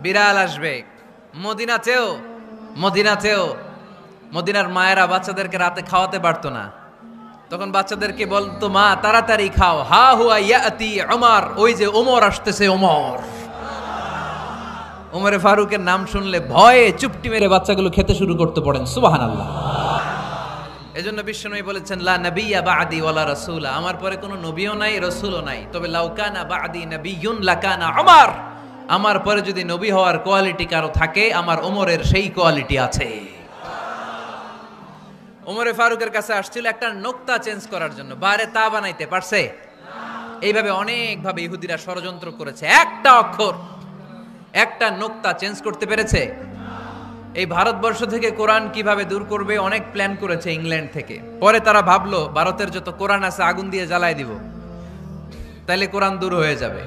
A: বিড়াল আসবে। মদিনাতেও মদিনার মায়েরা বাচ্চাদেরকে রাতে খাওয়াতে পারতো না, তখন বাচ্চাদেরকে বলতো, মা তাড়াতাড়ি খাও, হা হুয়া ইয়াতি ওমর, ওই যে ওমর আসতেছে। ওমরে ফারুকের নাম শুনলে ভয়ে চুপটি মেরে বাচ্চাগুলো খেতে শুরু করতে পড়েন। সুবহানাল্লাহ। এজন্য বিশ্বনবী বলেছেন, লা নাবিয়্যা বা'দি ওয়ালা রাসূলা, আমার পরে কোনো নবীও নাই, রাসূলও নাই, তবে লাউ কানা বা'দি নাবিয়্যুন লাকানা ওমর, আমার পরে যদি নবী হওয়ার কোয়ালিটি কারো থাকে, আমার ওমরের সেই কোয়ালিটি আছে। ওমরে ফারুকের কাছে আসছিল একটা নোক্তা চেঞ্জ করার জন্য, বারে তা বানাইতে পারছে? এইভাবে অনেকভাবে ইহুদিরা ষড়যন্ত্র করেছে, একটা অক্ষর, একটা নোক্তা চেঞ্জ করতে পেরেছে? এই ভারতবর্ষ থেকে কোরআন কিভাবে দূর করবে অনেক প্ল্যান করেছে ইংল্যান্ড থেকে। পরে তারা ভাবলো ভারতের যত কোরআন আছে আগুন দিয়ে জ্বালায় দিব, তাইলে কোরআন দূর হয়ে যাবে।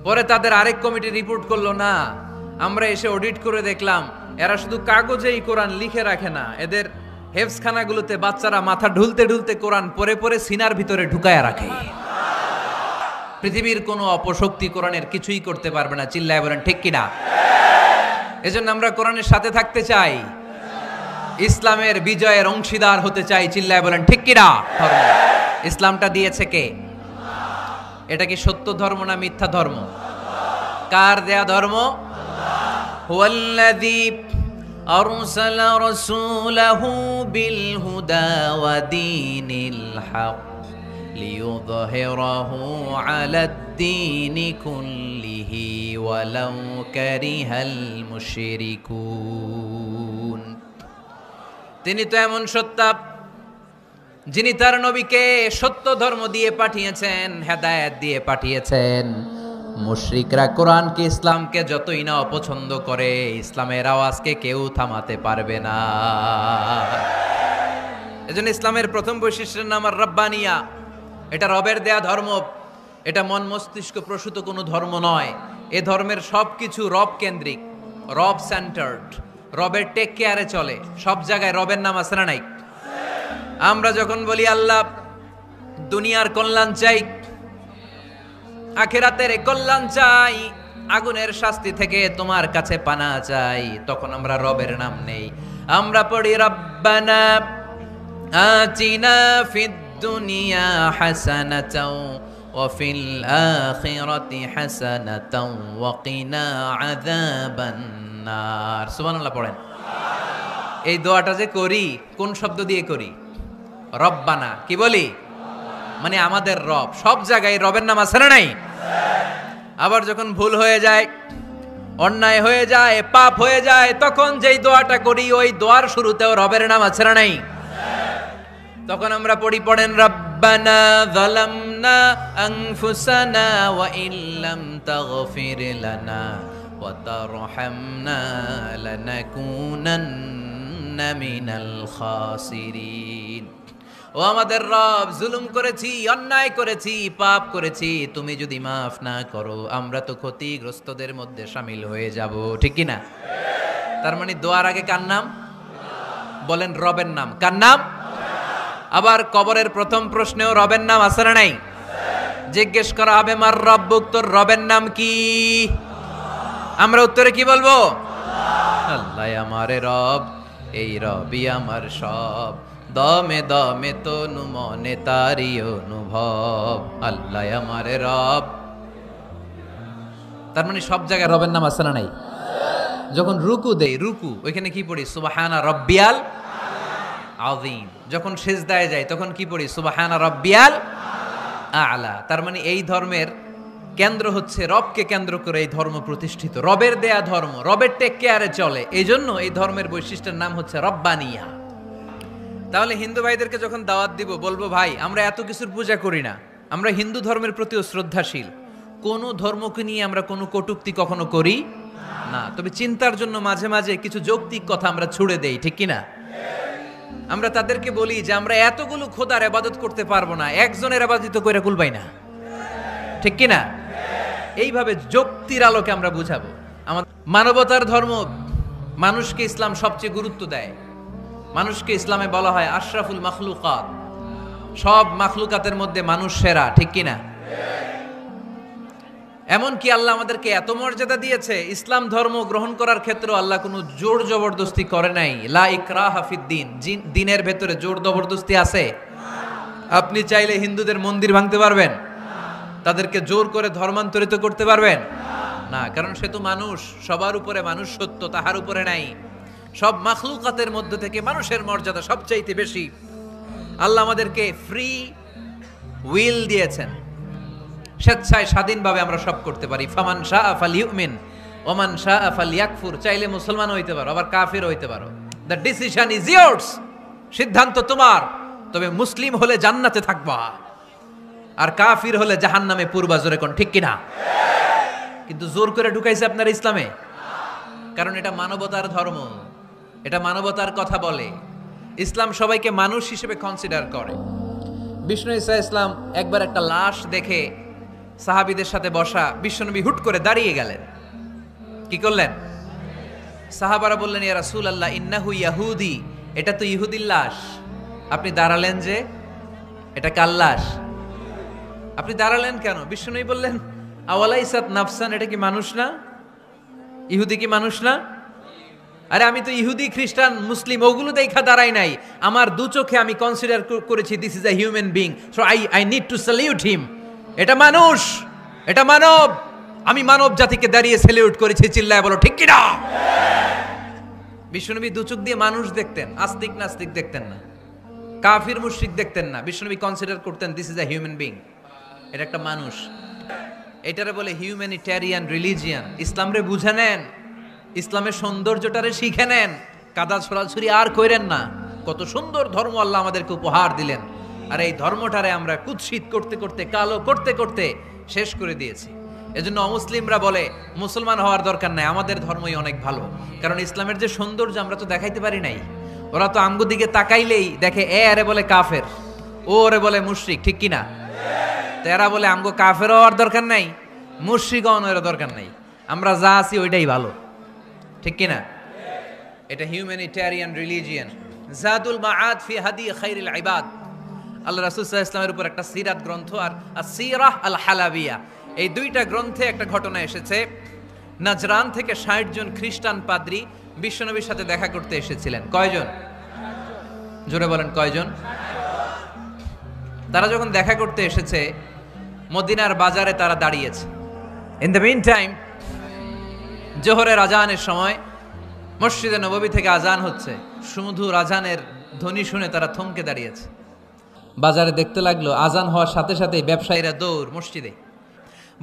A: পরে তাদের আরেক কমিটি রিপোর্ট করলো, না, আমরা এসে অডিট করে দেখলাম এরা শুধু কাগজেই কোরআন লিখে রাখে না, এদের হেফজখানাগুলোতে বাচ্চারা মাথা ঢুলতে ঢুলতে কোরআন পরে পরে সিনার ভিতরে ঢুকায়া রাখে। পৃথিবীর কোনো অপশক্তি কোরআনের কিছুই করতে পারবে না। চিল্লায় বলেন ঠিক কিনা? এজন্য আমরা কোরআনের সাথে থাকতে চাই, ইসলামের বিজয়ের অংশীদার হতে চাই। চিল্লায় বলেন ঠিক কিনা? ইসলামটা দিয়েছে কে? এটা কি সত্য ধর্ম না মিথ্যা ধর্ম? কার দেয়া ধর্ম? হুয়াল্লাযী আরসালা রাসূলাহু বিল হুদা ওয়া দীনিল হক লিইয়ুযহিরাহু আলাদ-দীনি কুল্লিহি ওয়ালাউ কারিহাল মুশরিকুন। তিনি তো এমন সত্তা যিনি তার নবীকে সত্য ধর্ম দিয়ে পাঠিয়েছেন, হেদায়েত দিয়ে পাঠিয়েছেন। মুশরিকরা কোরআনকে, ইসলামকে যতই না অপছন্দ করে, ইসলামের আওয়াজকে কেউ থামাতে পারবে না। এজন্য ইসলামের প্রথম বৈশিষ্ট্যের নাম আর রব্বানিয়া। এটা রবের দেয়া ধর্ম, এটা মন মস্তিষ্ক প্রসূত কোনো ধর্ম নয়। এ ধর্মের সবকিছু রব কেন্দ্রিক, রব সেন্টার্ড, রবের টেক কেয়ারে চলে। সব জায়গায় রবের নাম আছে না নাই? আমরা যখন বলি আল্লাহ দুনিয়ার কল্যাণ চাই, আখিরাতের কল্যাণ চাই, আগুনের শাস্তি থেকে তোমার কাছে পানা চাই, তখন আমরা রবের নাম নেই। আমরা পড়ি রব্বানা আতিনা ফিদ দুনিয়া হাসানাতাও ওয়া ফিল আখিরাতি হাসানাতাও ওয়া কিনা আযাবান নার। সুবহানাল্লাহ পড়েন। এই দোয়াটা যে করি কোন শব্দ দিয়ে করি? রব্বানা। কি বলি? মানে আমাদের রব। সব জায়গায় রবের নাম আছে না নাই? আবার যখন ভুল হয়ে যায়, অন্যায় হয়ে যায়, পাপ হয়ে যায়, তখন যেই দোয়াটা করি ওই দোয়ার শুরুতেও রবের নাম আছে না নাই? তখন আমরা পড়েন রব্বানা যালামনা আনফুসানা ওয়া ইল্লাম তাগফির লানা ওয়া তারহামনা লানাকুনান্না মিনাল খাসিরিন। ও আমাদের রব, জুলুম করেছি, অন্যায় করেছি, পাপ করেছি, তুমি যদি মাফ না করো আমরা তো ক্ষতিগ্রস্তদের মধ্যে শামিল হয়ে যাব। ঠিক কি না? তার মানে দোয়ার আগে কার নাম? বলেন রবের নাম। কার নাম? আবার কবরের প্রথম প্রশ্নেও রবের নাম আছে না নাই? জিজ্ঞেস করা হবে মার রব্বুক, তোর রবের নাম কি? আমরা উত্তরে কি বলবো? আল্লাহ আমারে রব, এই রবই আমার সব, দমে দমে তনু মনে তারি অনুভব, আল্লাহ আমারে রব। তার মানে সব জায়গায় রবের নাম আছে না নাই? যখন রুকু দেই, রুকু ওইখানে কি পড়ি? সুবহানা রব্বিয়াল আযীম। যখন সিজদায় যাই তখন কি পড়ি? সুবহানা রব্বিয়াল আ'লা। তার মানে এই ধর্মের কেন্দ্র হচ্ছে রবকে কেন্দ্র করে এই ধর্ম প্রতিষ্ঠিত, রবের দেয়া ধর্ম, রবের টেক কেয়ারে চলে। এই জন্য এই ধর্মের বৈশিষ্ট্যের নাম হচ্ছে রব্বানিয়া। তাহলে হিন্দু ভাইদেরকে যখন দাওয়াত দিব, বলবো ভাই আমরা এত কিছুর পূজা করি না, আমরা হিন্দু ধর্মের প্রতিও শ্রদ্ধাশীল, কোন ধর্মকে নিয়ে আমরা কোনো কটূক্তি কখনো করি না, তবে চিন্তার জন্য মাঝে মাঝে কিছু যৌক্তিক কথা আমরা ছুড়ে দেই। ঠিক কিনা? আমরা তাদেরকে বলি যে আমরা এতগুলো খোদার ইবাদত করতে পারবো না, একজনের ইবাদত করে কুলবাই না। ঠিক কিনা? এইভাবে যুক্তির আলোকে আমরা বুঝাবো। আমাদের মানবতার ধর্ম, মানুষকে ইসলাম সবচেয়ে গুরুত্ব দেয়। মানুষকে ইসলামে বলা হয় আশরাফুল মাখলুকাত, সব মাখলুকাতের মধ্যে মানুষ সেরা। ঠিক কিনা? এমনকি আল্লাহ আমাদেরকে এত মর্যাদা দিয়েছে, ইসলাম ধর্ম গ্রহণ করার ক্ষেত্রে আল্লাহ কোনো জোর জবরদস্তি করে নাই। লা ইকরাহা ফিদ্দিন, দিনের ভেতরে জোর জবরদস্তি আছে? আপনি চাইলে হিন্দুদের মন্দির ভাঙতে পারবেন? তাদেরকে জোর করে ধর্মান্তরিত করতে পারবেন না, কারণ সে তো মানুষ, সবার উপরে মানুষ সত্য, তাহার উপরে নাই। সব মাখলুকাতের মধ্য থেকে মানুষের মর্যাদা সবচাইতে বেশি। আল্লাহ আমাদেরকে ফ্রি উইল দিয়েছেন, স্বেচ্ছায় স্বাধীনভাবে আমরা সব করতে পারি। ফামান শাআ ফালইউমিন ওমান শাআ ফালইয়াকফুর, চাইলে মুসলমান হইতে পারো, আবার কাফির হইতে পারো। দ্য ডিসিশন ইজ ইয়ার্স, সিদ্ধান্ত তোমার। তবে মুসলিম হলে জান্নাতে থাকবা, আর কাফির হলে জাহান্নামে পূর্বা। জোরে কোন ঠিক কিনা? কিন্তু জোর করে ঢুকাইছে আপনার ইসলামে, কারণ এটা মানবতার ধর্ম, এটা মানবতার কথা বলে। ইসলাম সবাইকে মানুষ হিসেবে কনসিডার করে। বিষ্ণু ঈসা ইসলাম একবার একটা লাশ দেখে সাহাবীদের সাথে বসা, বিশ্বনবী হুট করে দাঁড়িয়ে গেলেন। কি করলেন? সাহাবারা বললেন ইয়া রাসূলুল্লাহ ইন্নাহু ইয়াহুদি, এটা তো ইহুদির লাশ, আপনি দাঁড়ালেন যে? এটা কার লাশ? আপনি দাঁড়ালেন কেন? বিশ্বনবী বললেন আওয়ালাইসাত নাফসান, এটা কি মানুষ না? ইহুদি কি মানুষ না? আরে আমি তো ইহুদি, খ্রিস্টান, মুসলিম ওগুলো দেখা দাঁড়াই নাই, আমার দু চোখে আমি কনসিডার করেছি this is a human being, so I need to salute হিম। এটা মানুষ, এটা মানব, আমি মানব জাতিকে দাঁড়িয়ে স্যালিউট করেছি। চিল্লায় বলো ঠিক কিনা? বিশ্বনবী দু চোখ দিয়ে মানুষ দেখতেন, আস্তিক নাস্তিক দেখতেন না, কাফির মুশরিক দেখতেন না। বিশ্বনবী কনসিডার করতেন this is a human being, এটা একটা মানুষ। এটারে বলে হিউম্যানিটেরিয়ান রিলিজিয়ান। ইসলামরে বুঝে নেন, ইসলামের সৌন্দর্যটারে শিখে নেন, কাদা ছড়াছড়ি আর কইরেন না। কত সুন্দর ধর্ম আল্লাহ আমাদেরকে উপহার দিলেন, আর এই ধর্মটারে আমরা কুৎসিত করতে করতে, কালো করতে করতে শেষ করে দিয়েছি। এজন্য অমুসলিমরা বলে মুসলমান হওয়ার দরকার নাই, আমাদের ধর্মই অনেক ভালো, কারণ ইসলামের যে সৌন্দর্য আমরা তো দেখাইতে পারি নাই। ওরা তো আঙ্গু দিকে তাকাইলেই দেখে এ আরে বলে কাফের, ও ওরে বলে মুশরিক। ঠিক কিনা? তেরা বলে আমগো কাফের হওয়ার দরকার নাই, মুশরিক হওয়ার দরকার নাই, আমরা যা আছি ওইটাই ভালো। ঠিক কিনা? এটা হিউম্যানিটেরিয়ান রিলিজিয়ান। জাদুল মাআদ ফি হাদি খায়রিল ইবাদ, আল্লাহ রাসূল সাল্লাল্লাহু আলাইহি ওয়াসাল্লামের উপর একটা সিরাত গ্রন্থ আর আসিরাহ আল হালাবিয়া, এই দুইটা গ্রন্থে একটা ঘটনা এসেছে। নাজরান থেকে ৬০ জন খ্রিস্টান পাদ্রী বিশ্বনবীর সাথে দেখা করতে এসেছিলেন। কয়জন? জোরে বলেন কয়জন? তারা যখন দেখা করতে এসেছে মদিনার বাজারে তারা দাঁড়িয়েছে। ইন দ্য মিন টাইম জোহরের আজানের সময় মসজিদে নববী থেকে আজান হচ্ছে, সুমধুর আজানের ধ্বনি শুনে তারা থমকে দাঁড়িয়েছে। বাজারে দেখতে লাগলো আজান হওয়ার সাথে সাথেই ব্যবসায়ীরা দৌড় মসজিদে।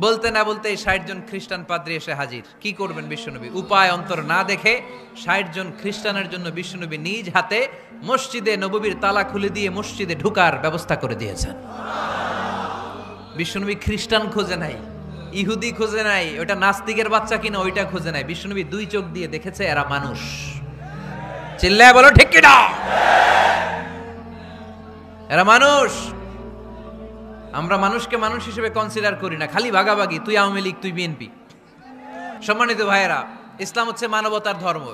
A: বলতে না বলতে 60 জন খ্রিস্টান পাদ্রী এসে হাজির। কি করবেন বিশ্বনবী? উপায় অন্তর না দেখে 60 জন খ্রিস্টানের জন্য বিশ্বনবী নিজ হাতে মসজিদে নববীর তালা খুলে দিয়ে মসজিদে ঢুকার ব্যবস্থা করে দিয়েছেন। বিশ্বনবী খ্রিস্টান খোঁজে নাই, ইহুদি খোঁজে নাই, ওটা নাস্তিকের বাচ্চা কিনা ওইটা খোঁজে নাই। বিশ্বনবী 2 চোখ দিয়ে দেখেছে এরা মানুষ। চিল্লায় বলো ঠিক কিনা? এরা মানুষ। আমরা মানুষকে মানুষ হিসেবে কনসিডার করি না, খালি ভাগাভাগি, তুই আওয়ামী লীগ তুই বিএনপি। সম্মানিত ভাইয়েরা, ইসলাম হচ্ছে মানবতার ধর্ম।